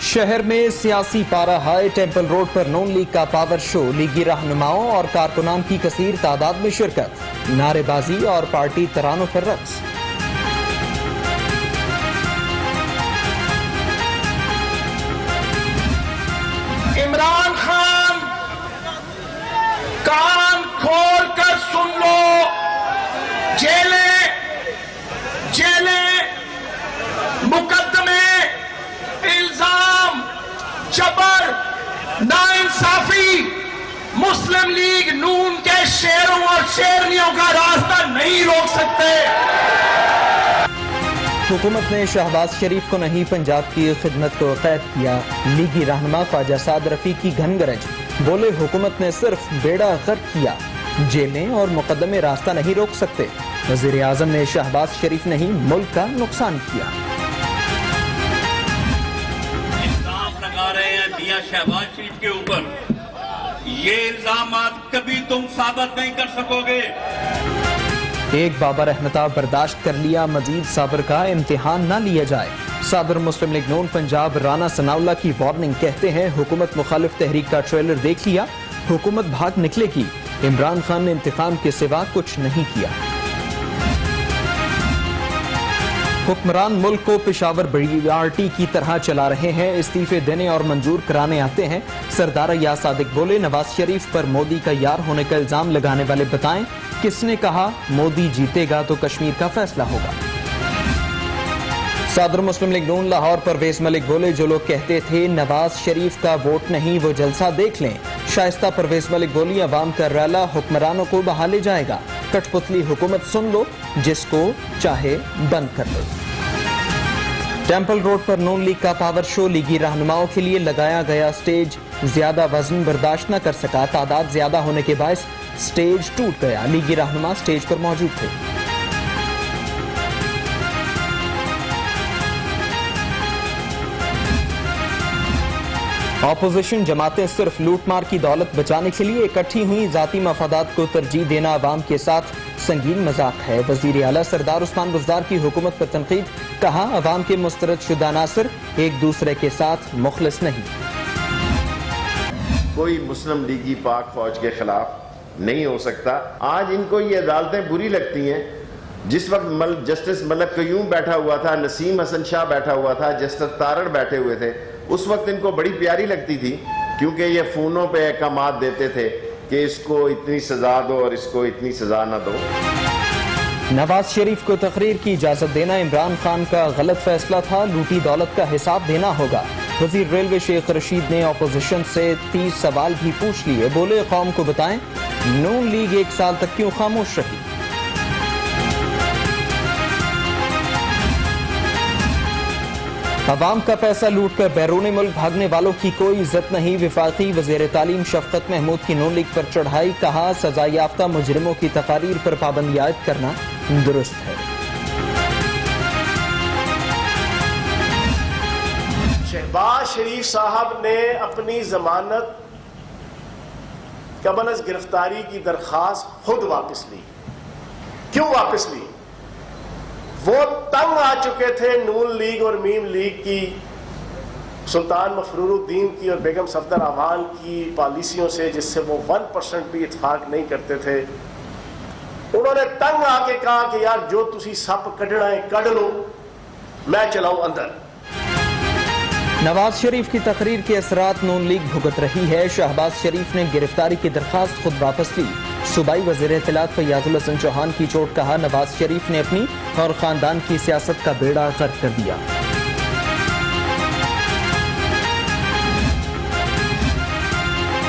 शहर में सियासी पारा हाई। टेम्पल रोड पर नून लीग का पावर शो। लीगी रहनुमाओं और कारकुनान की कसीर तादाद में शिरकत, नारेबाजी और पार्टी तरानों पर रक्स। इमरान खान, कान खोल कर सुन लो, जेलें, मुकदमे, इल्जाम, जबर, नाइंसाफी मुस्लिम लीग नून के शेरों और शेरनियों का रास्ता नहीं रोक सकते। हुकूमत ने शहबाज शरीफ को नहीं, पंजाब की खिदमत को कैद किया। लीगी रहनुमा ख्वाजा साद रफीक की घनगरज, बोले हुकूमत ने सिर्फ बेड़ा गर्क किया, जेलें और मुकदमे रास्ता नहीं रोक सकते। वज़ीर आज़म ने शहबाज शरीफ नहीं, मुल्क का नुकसान किया। इल्जाम लगा रहे हैं मियां शहबाज शरीफ के ऊपर, ये इल्जाम कभी तुम साबित नहीं कर सकोगे। एक बाबर अहमताब बर्दाश्त कर लिया, मजीद साबर का इम्तिहान ना लिया जाए। सदर मुस्लिम लीग नून पंजाब राना सनाउल्लाह की वार्निंग, कहते हैं हुकूमत मुखालिफ तहरीक का ट्रेलर देख लिया, हुकूमत भाग निकलेगी। इमरान खान ने इंतकाम के सिवा कुछ नहीं किया। हुक्मरान मुल्क को पेशावर बीआरटी की तरह चला रहे हैं, इस्तीफे देने और मंजूर कराने आते हैं। सरदार या सादिक बोले, नवाज शरीफ पर मोदी का यार होने का इल्जाम लगाने वाले बताएं किसने कहा मोदी जीतेगा तो कश्मीर का फैसला होगा। सदर मुस्लिम लीग नून लाहौर परवेज मलिक बोले, जो लोग कहते थे नवाज शरीफ का वोट नहीं वो जलसा देख लें। शाइस्ता परवेज मलिक बोली, अवाम का रैला हुक्मरानों को बहा ले जाएगा। कठपुतली हुकूमत सुन लो, जिसको चाहे बंद कर लो। टेम्पल रोड पर नून लीग का पावर शो। लीगी रहनुमाओं के लिए लगाया गया स्टेज ज्यादा वजन बर्दाश्त न कर सका, तादाद ज्यादा होने के बायस स्टेज टूट गया। लीगी रहनुमा स्टेज पर मौजूद थे। ऑपोजिशन जमातें सिर्फ लूटमार की दौलत बचाने के लिए इकट्ठी हुई, जाती मफादात को तरजीह देना अवाम के साथ संगीन मजाक है। वजीर आला सरदार उस्मान बुज़दार की हुकूमत पर तनकीद, कहा अवाम के मुस्तरद शुदा नासिर एक दूसरे के साथ मुखलिस नहीं। कोई मुस्लिम लीगी पाक फौज के खिलाफ नहीं हो सकता। आज इनको ये अदालतें बुरी लगती हैं। जिस वक्त जस्टिस मलक कयूम बैठा हुआ था, नसीम हसन शाह बैठा हुआ था, जस्टिस तारड़ बैठे हुए थे, उस वक्त इनको बड़ी प्यारी लगती थी, क्योंकि ये फोनों पे अहकामात देते थे कि इसको इतनी सजा दो और इसको इतनी सजा न दो। नवाज शरीफ को तकरीर की इजाजत देना इमरान खान का गलत फैसला था, लूटी दौलत का हिसाब देना होगा। वजीर रेलवे शेख रशीद ने अपोजिशन से 30 सवाल भी पूछ लिए, बोले कौम को बताएं नून लीग 1 साल तक क्यों खामोश रही। अवाम का पैसा लूट कर बैरूनी मुल्क भागने वालों की कोई इज्जत नहीं। वफाकी वज़ीर तालीम शफकत महमूद की नून लीग पर चढ़ाई, कहा सजा याफ्ता मुजरिमों की तकारीर पर पाबंदी आयद करना दुरुस्त है। शहबाज शरीफ साहब ने अपनी जमानत कबल अज़ गिरफ्तारी की दरखास्त खुद वापस ली। क्यों वापस ली? वो तंग आ चुके थे नून लीग और मीम लीग की, सुल्तान मफरूरुद्दीन की और बेगम सफदर अवान की पॉलिसियों से, जिससे वो 1% भी इत्फाक नहीं करते थे। उन्होंने तंग आके कहा कि यार जो तुसी सप कढ़ना है कढ़ लो, मैं चलाऊं अंदर। नवाज शरीफ की तकरीर के असरात नून लीग भुगत रही है। शहबाज शरीफ ने गिरफ्तारी की दरखास्त खुद वापस ली। सूबाई वज़ीर इत्तलात फैयाजुल हसन चौहान की चोट, कहा नवाज शरीफ ने अपनी और खानदान की सियासत का बेड़ा गर्क कर दिया।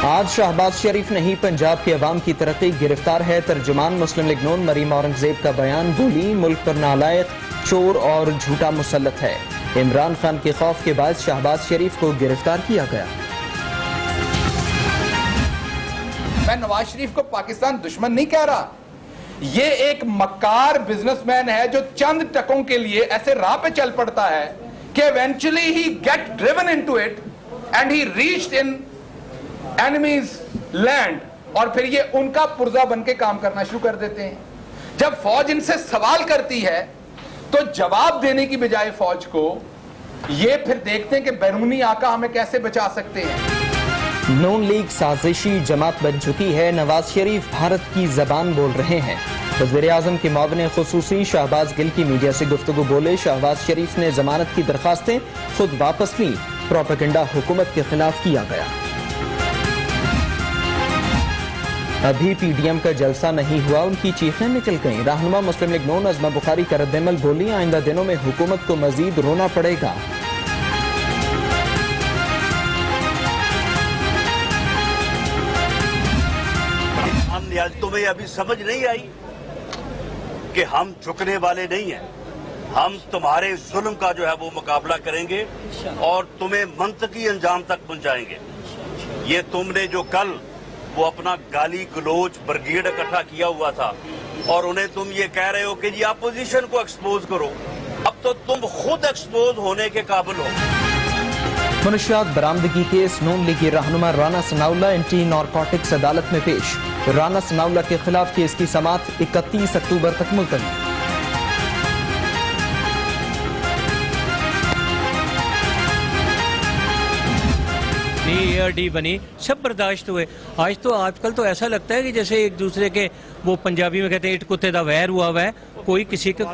आज शहबाज शरीफ नहीं, पंजाब के अवाम की तरक्की गिरफ्तार है। तर्जुमान मुस्लिम लीग नून मरीम औरंगजेब का बयान, बोली मुल्क पर नालायक, चोर और झूठा मुसल्लत है। इमरान खान के खौफ के बाद शहबाज शरीफ को गिरफ्तार किया गया। मैं नवाज शरीफ को पाकिस्तान दुश्मन नहीं कह रहा, ये एक मक्कार बिजनेसमैन है जो चंद टकों के लिए ऐसे राह पे चल पड़ता है कि eventually he get driven into it and he reached in enemy's land, और फिर ये उनका पुर्जा बन के काम करना शुरू कर देते हैं। जब फौज इनसे सवाल करती है तो जवाब देने की बजाय फौज को ये फिर देखते हैं कि बैरूनी आका हमें कैसे बचा सकते हैं। नून लीग साजिशी जमात बन चुकी है, नवाज शरीफ भारत की जबान बोल रहे हैं। वज़ीर-ए-आज़म के मुआविन खुसूसी शहबाज गिल की मीडिया से गुफ्तगू बोले, शहबाज शरीफ ने जमानत की दरखास्तें खुद वापस ली, प्रोपेगेंडा हुकूमत के खिलाफ किया गया। अभी पीडीएम का जलसा नहीं हुआ, उनकी चीखें निकल गईं। रहनुमा मुस्लिम लीग नून अज़मा बुखारी का रद्द-ए-अमल बोली, आइंदा दिनों में हुकूमत को मजीद रोना पड़ेगा। तुम्हें अभी समझ नहीं आई कि हम झुकने वाले नहीं हैं। हम तुम्हारे जुल्म का जो है वो मुकाबला करेंगे और तुम्हें मंतकी अंजाम तक पहुंचाएंगे। ये तुमने जो कल वो अपना गाली गलोच ब्रिगेड इकट्ठा किया हुआ था और उन्हें तुम ये कह रहे हो कि जी अपोजिशन को एक्सपोज करो, अब तो तुम खुद एक्सपोज होने के काबिल हो। मुनशियात बरामदगी केस नून लीगी रहनुमा राना सनाउल्लाह एंटी नारकोटिक्स अदालत में पेश। राना सनाउल्लाह के खिलाफ केस की समाअत 31 अक्टूबर तक मुलतवी। ARD बनी, सब बर्दाश्त हुए। आज तो आजकल तो ऐसा लगता है कि जैसे एक दूसरे के, वो पंजाबी में कहते हैं इट कुत्ते दा वैर हुआ हुआ है, कोई किसी का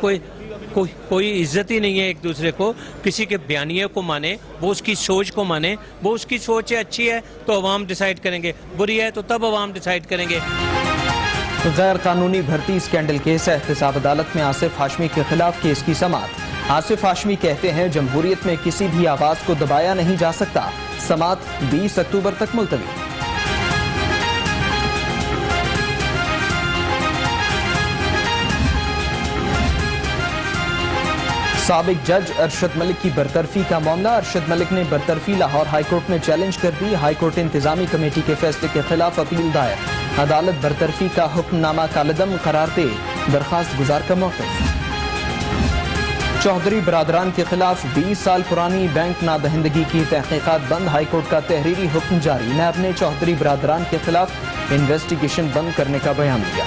कोई इज्जत ही नहीं है एक दूसरे को। किसी के बयानिए को माने, वो उसकी सोच को माने, वो उसकी सोच अच्छी है तो अवाम डिसाइड करेंगे, बुरी है तो तब अवाम डिसाइड करेंगे। गैर कानूनी भर्ती स्कैंडल केस एहतसाब अदालत में आसिफ हाशमी के खिलाफ केस की समाअत। आसिफ हाशमी कहते हैं जमहूरियत में किसी भी आवाज को दबाया नहीं जा सकता। समाअत 20 अक्टूबर तक मुलतवी। साबिक जज अरशद मलिक की बरतरफी का मामला। अरशद मलिक ने बरतरफी लाहौर हाईकोर्ट में चैलेंज कर दी। हाईकोर्ट इंतजामी कमेटी के फैसले के खिलाफ अपील दायर। अदालत बरतरफी का हुक्मनामा कालदम करार दे, दरखास्त गुजार का मौक़िफ़। चौधरी बरादरान के खिलाफ 20 साल पुरानी बैंक नादहिंदगी की तहकीकात बंद। हाईकोर्ट का तहरीरी हुक्म जारी। नैब ने चौधरी बरादरान के खिलाफ इन्वेस्टिगेशन बंद करने का बयान दिया।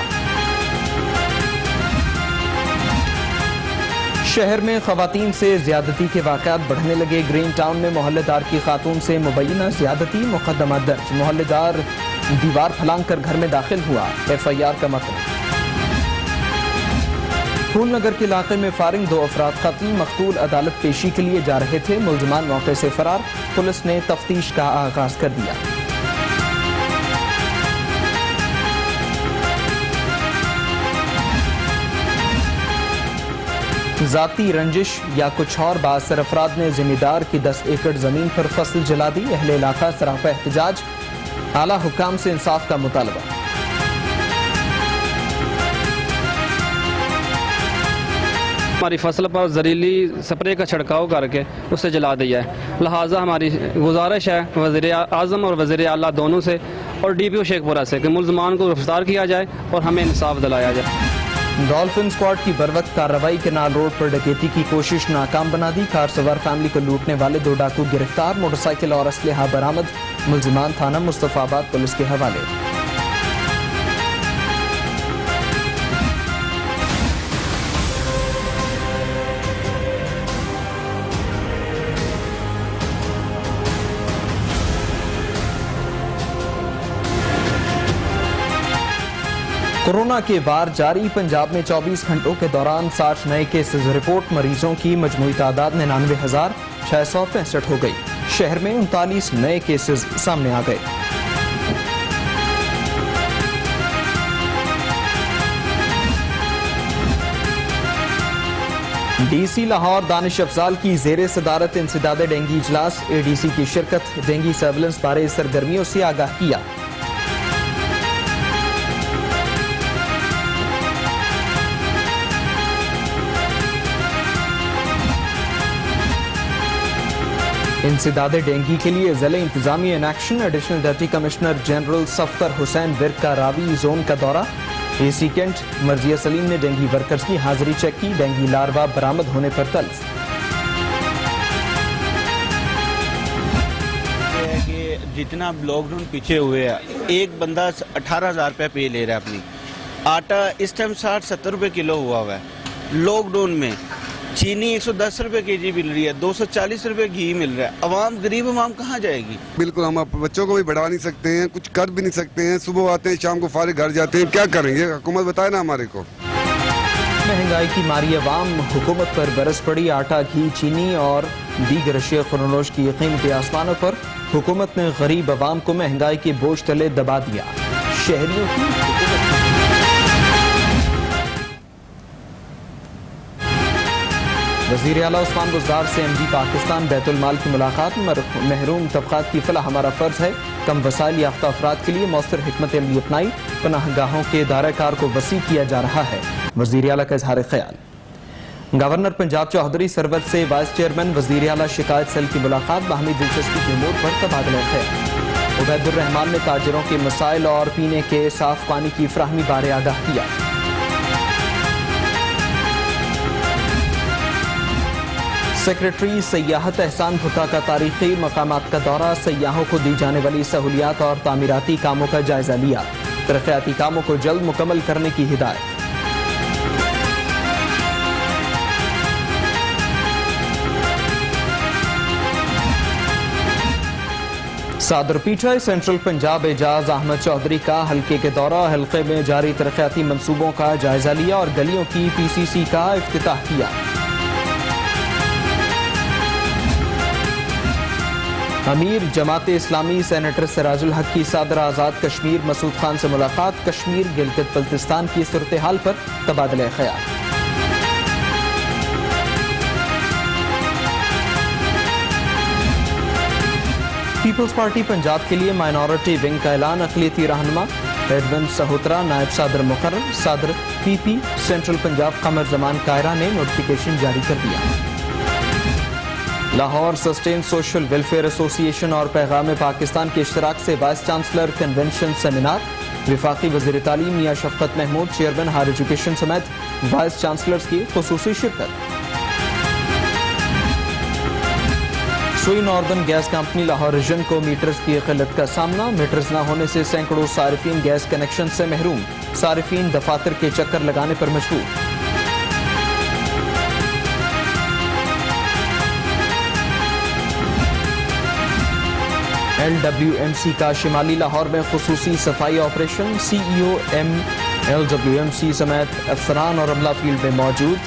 शहर में खवातीन से ज्यादती के वाक़यात बढ़ने लगे। ग्रीन टाउन में मोहल्लेदार की खातून से मुबैना ज्यादती, मुकदमा दर्ज। मोहल्लेदार दीवार फलांग कर घर में दाखिल हुआ, FIR का मतलब। फूलनगर के इलाके में फायरिंग, 2 अफराद कत्ल। मकतूल अदालत पेशी के लिए जा रहे थे, मुलजमान मौके से फरार। पुलिस ने तफ्तीश का आगाज कर दिया। जाती रंजिश या कुछ और बासर अफराद ने जिम्मेदार की 10 एकड़ जमीन पर फसल जला दी। अहले इलाका सरापा एहतजाज, आला हुकाम से इंसाफ का मुतालबा। हमारी फसल पर जहरीली स्प्रे का छिड़काव करके उसे जला दिया है। लिहाजा हमारी गुजारिश है वज़ीर-ए-आज़म और वज़ीर-ए-आला दोनों से और DPO शेखपुरा से कि मुल्ज़मान को गिरफ्तार किया जाए और हमें इंसाफ दिलाया जाए। डॉल्फिन स्क्वाड की बरवक्त कार्रवाई केनाल रोड पर डकैती की कोशिश नाकाम बना दी। कार सवार फैमिली को लूटने वाले 2 डाकू गिरफ्तार। मोटरसाइकिल और असलहा बरामद। मुल्जिमान थाना मुस्तफाबाद पुलिस के हवाले। कोरोना के वार जारी। पंजाब में 24 घंटों के दौरान 60 नए केसेस रिपोर्ट। मरीजों की मजमूई तादाद 99,665 हो गई। शहर में 39 नए केसेस सामने आ गए। DC लाहौर दानिश अफजाल की जेर सदारत इंसदाद डेंगी इजलास। ADC की शिरकत। डेंगी सर्विलेंस बारे सरगर्मियों से आगाह किया। इंसदाद डेंगी के लिए ज़िले इंतजामी in action. Additional deputy commissioner general Safdar Hussain Virk का रावी जोन का दौरा। AC कैंट मर्जिया सलीम ने डेंगी वर्कर्स की हाजिरी चेक की। डेंगी लार्वा बरामद होने पर तल्फ। जितना लॉकडाउन पीछे हुए है, एक बंदा 18,000 रुपये पे ले रहा है अपनी। आटा इस टाइम 60-70 रुपये किलो हुआ है। लॉकडाउन में चीनी 110 रुपए केजी मिल रही है, 240 रुपए घी मिल रहा है। अवाम, गरीब अवाम कहाँ जाएगी? बिल्कुल, हम अपने बच्चों को भी बढ़ा नहीं सकते हैं, कुछ कर भी नहीं सकते हैं। सुबह आते हैं, शाम को फारिग घर जाते हैं, क्या करेंगे? हुकूमत बताए ना हमारे को। महंगाई की मारी अवाम, हुकूमत पर बरस पड़ी आटा, घी, चीनी और दीगर अशिया खुरनोश की कीमतें आसमानों पर। हुकूमत ने गरीब अवाम को महंगाई के बोझ तले दबा दिया। शहरियों की वज़ीर आला उस्मान बुज़दार से एमडी पाकिस्तान बैतुल माल की मुलाकात। महरूम तबक़ात की फलाह हमारा फ़र्ज़ है। कम वसाइल याफ्ता अफराद के लिए मौसर हिकमत अमली अपनाई। पनाहगाहों के दायरा-कार को वसी किया जा रहा है। वज़ीर आला का इज़हार ख्याल। गवर्नर पंजाब चौधरी सरवत से वाइस चेयरमैन वज़ीर आला शिकायत सेल की मुलाकात। बाहमी दिलचस्पी के मोड़ पर तबादला ख्याल। उबैदुर रहमान ने ताजरों के मसाइल और पीने के साफ पानी की फराहमी बारे आगाह किया। सेक्रेटरी सयाहत एहसान भुट्टा का तारीखी मकामात का दौरा। सयाहों को दी जाने वाली सहूलियात और तामीराती कामों का जायजा लिया। तरक्याती कामों को जल्द मुकम्मल करने की हिदायत। सादर पीछा सेंट्रल पंजाब एजाज अहमद चौधरी का हल्के के दौरा। हल्के में जारी तरक्याती मंसूबों का जायजा लिया और गलियों की पीसीसी का इफ्तिताह किया। अमीर जमात इस्लामी सेनेटर सिराजुल हक की सदर आज़ाद कश्मीर मसूद खान से मुलाकात। कश्मीर गिलगित बल्तिस्तान की सूरत हाल पर तबादला ख्याल। पीपल्स पार्टी पंजाब के लिए माइनॉरिटी विंग का ऐलान। अक़लियती रहनुमा एडविन सहोत्रा नायब सादर मुकर्रर। सादर पीपी सेंट्रल पंजाब कमर जमान कायरा ने नोटिफिकेशन जारी कर दिया। Lahore Sustain Social Welfare Association और पैगाम पाकिस्तान के इश्तराक से वाइस चांसलर कन्वेंशन सेमिनार। विफाकी वज़ीर तालीम Mian Shafqat Mahmood, chairman higher education समेत वाइस चांसलर्स की खुसूसी शिरकत। Sui Northern Gas Company Lahore region को मीटर्स की किल्लत का सामना। मीटर्स न होने से सैकड़ों सारिफीन गैस कनेक्शन से महरूम। सारिफीन दफातर के चक्कर लगाने पर मजबूर। LWMC का शिमाली लाहौर में खुसूसी सफाई ऑपरेशन। CEO LWMC समेत अफसरान और अमला फील्ड में मौजूद।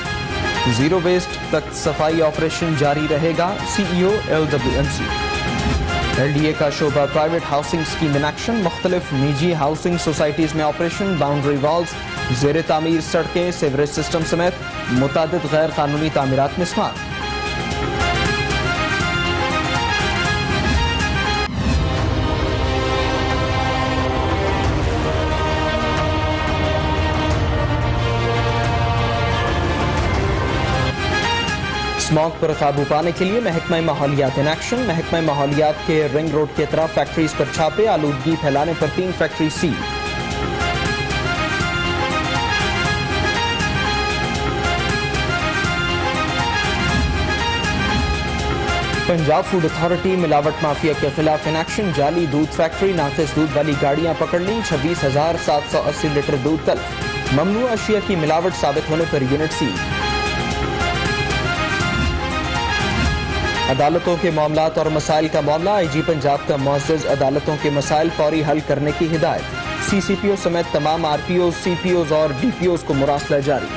जीरो वेस्ट तक सफाई ऑपरेशन जारी रहेगा। CEO LWMC। LDA का शोबा private housing scheme in action. मुख्तलिफ निजी हाउसिंग सोसाइटीज में ऑपरेशन। बाउंड्री वॉल्स, ज़ेर तामीर सड़कें, सीवरेज सिस्टम समेत मुतादिद गैर कानूनी तामीरात में समाप्त। स्मॉग पर काबू पाने के लिए महकमा माहौलियात इन एक्शन। महकमा माहौलियात के रिंग रोड की तरफ फैक्ट्रीज पर छापे। आलूदगी फैलाने पर 3 factory seal. Punjab food authority मिलावट माफिया के खिलाफ इन एक्शन। जाली दूध फैक्ट्री, नाकिस दूध वाली गाड़ियां पकड़ ली। 26,780 लीटर दूध तल्फ। ममनू अशिया की मिलावट साबित होने पर यूनिट सील। अदालतों के मामलात और मसाइल का मामला। IG पंजाब का मुअज़्ज़ज़ अदालतों के मसाइल फौरी हल करने की हिदायत। CCPO समेत तमाम RPOs, CPOs और DPOs को मुरासला जारी।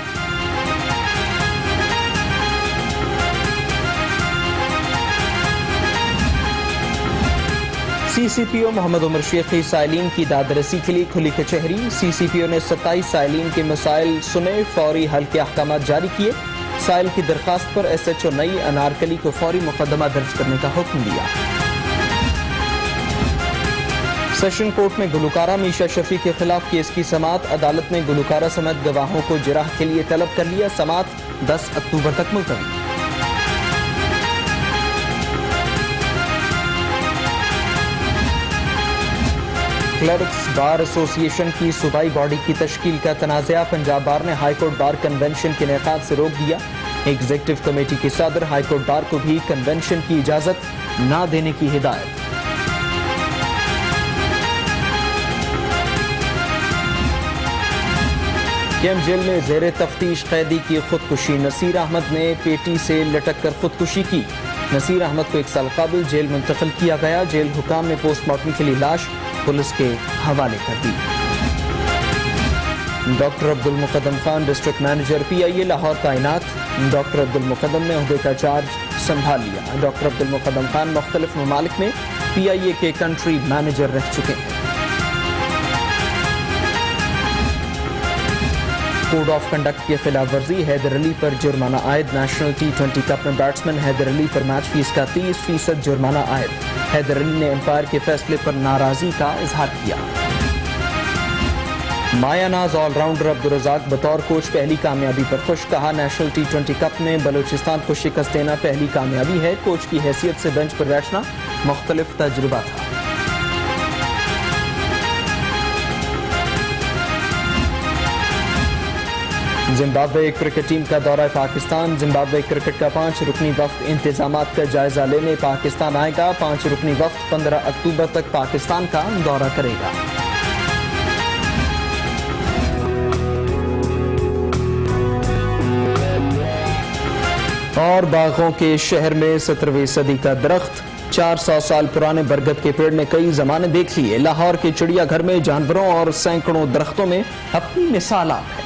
CCPO मोहम्मद उमर शेखी साइलिन की दादरसी के लिए खुली कचहरी। CCPO ने 27 साइलिन के मसाइल सुने, फौरी हल के अहकाम जारी किए। साइल की दरखास्त पर SHO नई अनारकली को फौरी मुकदमा दर्ज करने का हुक्म दिया। सेशन कोर्ट में गुलकारा मीशा शफी के खिलाफ केस की समाअत। अदालत ने गुलकारा समेत गवाहों को जिराह के लिए तलब कर लिया। समाअत 10 अक्टूबर तक मुलतवी। क्लर्क्स बार एसोसिएशन की सूबाई बॉडी की तश्कील का तनाज़ा। पंजाब बार ने हाईकोर्ट बार कन्वेंशन के इनेकाद से रोक दिया। एग्जीक्यूटिव कमेटी की सदर हाईकोर्ट बार को भी कन्वेंशन की इजाजत न देने की हिदायत। केएम जेल में जेर तफ्तीश कैदी की खुदकुशी। नसीर अहमद ने पेटी से लटक कर खुदकुशी की। नसीर अहमद को 1 साल कबल जेल मुंतकिल किया गया। जेल हुकाम ने पोस्टमार्टम के लिए लाश पुलिस के हवाले कर दी। Doctor Abdul Muqaddam Khan district manager PIA Lahore तैनात। डॉक्टर अब्दुल मुकद्दम ने ओहदे का चार्ज संभाल लिया। डॉक्टर अब्दुल मुकद्दम खान मुख्तलिफ ममालिक में PIA के कंट्री मैनेजर रह चुके हैं। कोड ऑफ कंडक्ट की खिलाफ वर्जी, हैदर अली पर जुर्माना आयद। नेशनल T20 कप में बैट्समैन हैदर अली पर मैच फीस का 30% जुर्माना आयद। हैदर अली ने एम्पायर के फैसले पर नाराजगी का इजहार किया। मायानाज ऑलराउंडर अब्दुल रज़ाक बतौर कोच पहली कामयाबी पर खुश। कहा, नेशनल T20 कप में बलूचिस्तान को शिकस्त देना पहली कामयाबी है। कोच की हैसियत से बेंच पर बैठना मुख्तलिफ तजुर्बा था। जिम्बाब्वे क्रिकेट टीम का दौरा पाकिस्तान। जिम्बाब्वे क्रिकेट का 5 रुकनी वफ्द इंतजामात का जायजा लेने पाकिस्तान आएगा। 5 रुकनी वफ्द 15 अक्टूबर तक पाकिस्तान का दौरा करेगा। और बागों के शहर में 17वीं सदी का दरख्त। 400 साल पुराने बरगद के पेड़ ने कई जमाने देख लिए। लाहौर के चिड़िया घर में जानवरों और सैकड़ों दरख्तों में अपनी मिसाल है।